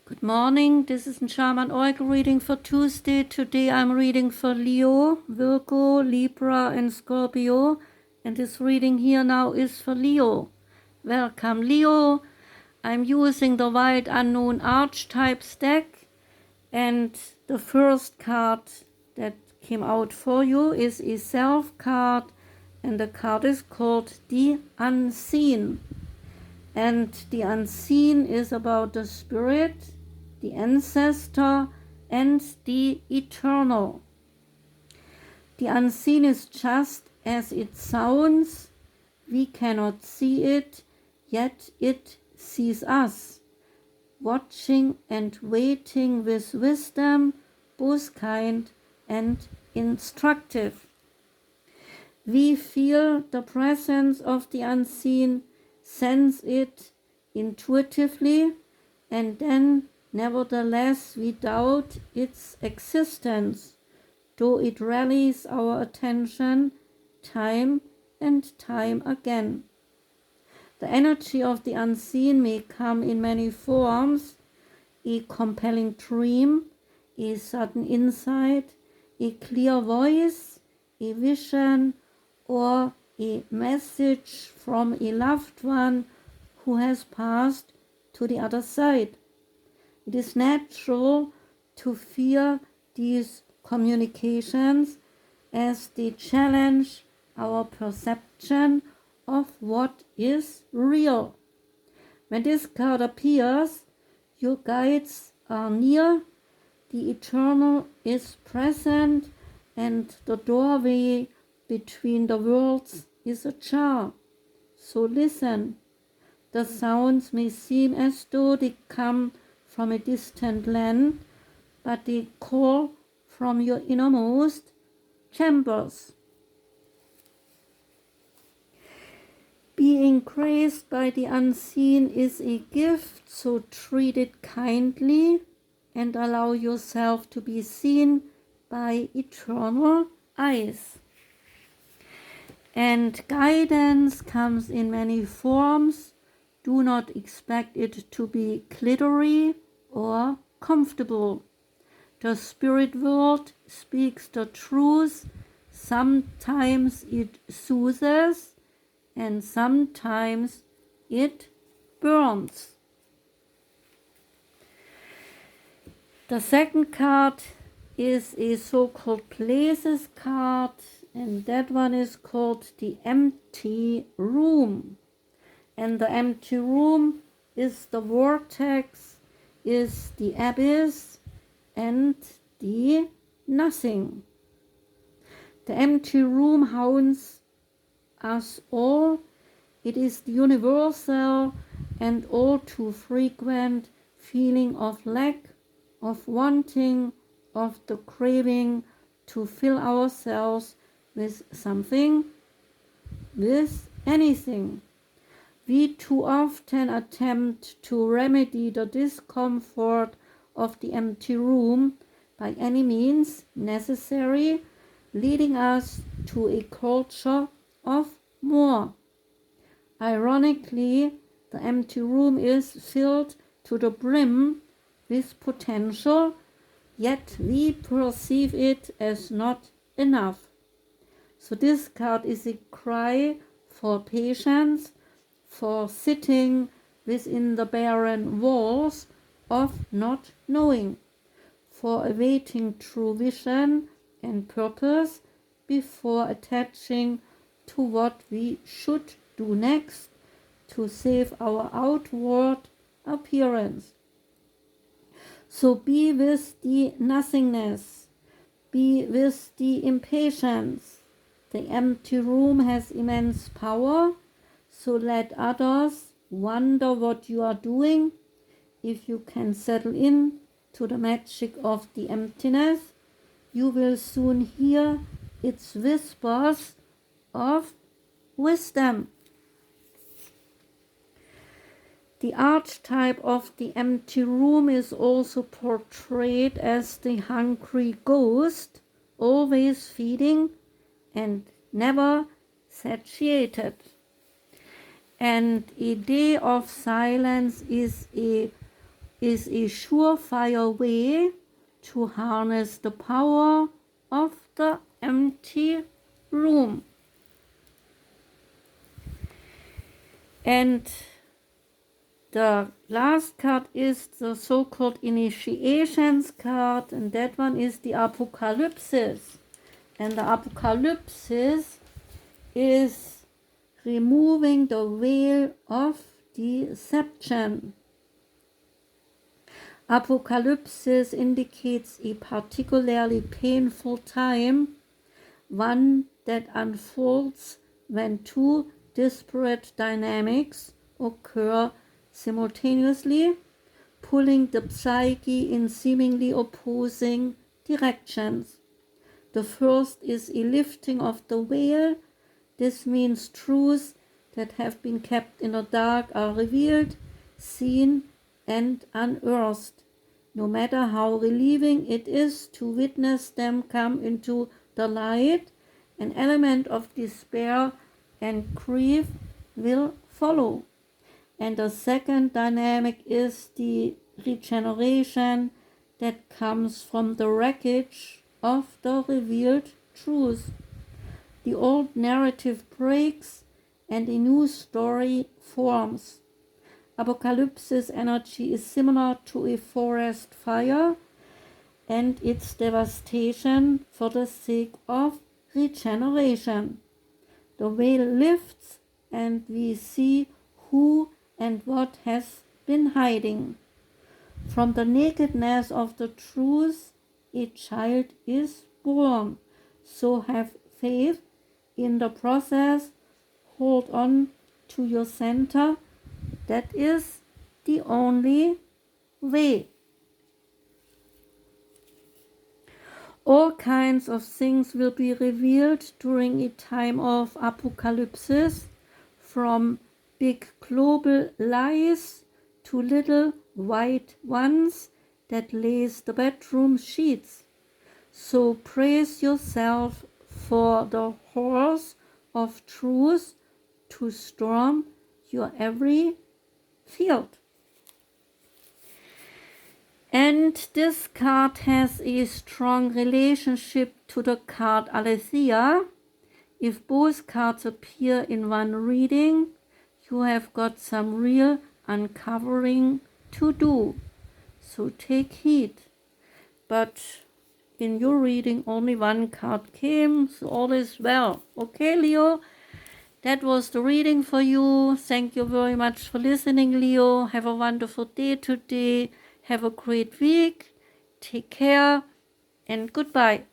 Good morning, this is Shaman Oracle reading for Tuesday. Today I'm reading for Leo, Virgo, Libra and Scorpio, and this reading here now is for Leo. Welcome Leo. I'm using the Wild Unknown Archetypes deck, and the first card that came out for you is a Self card, and the card is called the Unseen. And the unseen is about the spirit, the ancestor, and the eternal. The unseen is just as it sounds. We cannot see it, yet it sees us, watching and waiting with wisdom, both kind and instructive. We feel the presence of the unseen, sense it intuitively, and then nevertheless we doubt its existence, though it rallies our attention time and time again. The energy of the unseen may come in many forms: a compelling dream, a sudden insight, a clear voice, a vision, or a message from a loved one who has passed to the other side. It is natural to fear these communications as they challenge our perception of what is real. When this card appears, your guides are near, the eternal is present, and the doorway between the worlds is ajar. So listen. The sounds may seem as though they come from a distant land, but they call from your innermost chambers. Being graced by the unseen is a gift, so treat it kindly and allow yourself to be seen by eternal eyes. And guidance comes in many forms. Do not expect it to be glittery or comfortable. The spirit world speaks the truth. Sometimes it soothes and sometimes it burns. The second card is a so-called places card, and that one is called the Empty Room. And the empty room is the vortex, is the abyss, and the nothing. The empty room haunts us all. It is the universal and all too frequent feeling of lack, of wanting, of the craving to fill ourselves with something, with anything. We too often attempt to remedy the discomfort of the empty room by any means necessary, leading us to a culture of more. Ironically, the empty room is filled to the brim with potential, yet we perceive it as not enough. So this card is a cry for patience, for sitting within the barren walls of not knowing, for awaiting true vision and purpose before attaching to what we should do next to save our outward appearance. So be with the nothingness, be with the impatience. The empty room has immense power, so let others wonder what you are doing. If you can settle in to the magic of the emptiness, you will soon hear its whispers of wisdom. The archetype of the empty room is also portrayed as the hungry ghost, always feeding and never satiated. And a day of silence is a is a surefire way to harness the power of the empty room. And the last card is the so-called initiations card, and that one is the Apocalypsis. And the Apocalypsis is removing the veil of deception. Apocalypsis indicates a particularly painful time, one that unfolds when two disparate dynamics occur simultaneously, pulling the psyche in seemingly opposing directions. The first is a lifting of the veil. This means truths that have been kept in the dark are revealed, seen, and unearthed. No matter how relieving it is to witness them come into the light, an element of despair and grief will follow. And the second dynamic is the regeneration that comes from the wreckage of the revealed truth. The old narrative breaks and a new story forms. Apocalypsis energy is similar to a forest fire and its devastation for the sake of regeneration. The veil lifts and we see who and what has been hiding. From the nakedness of the truth, a child is born. So have faith in the process. Hold on to your center. That is the only way. All kinds of things will be revealed during a time of apocalypsis, from big global lies to little white ones that lace the bedroom sheets. So brace yourself for the horse of truth to storm your every field. And this card has a strong relationship to the card Aletheia. If both cards appear in one reading, you have got some real uncovering to do. So take heed. But in your reading, only one card came, so all is well. Okay, Leo? That was the reading for you. Thank you very much for listening, Leo. Have a wonderful day today. Have a great week. Take care and goodbye.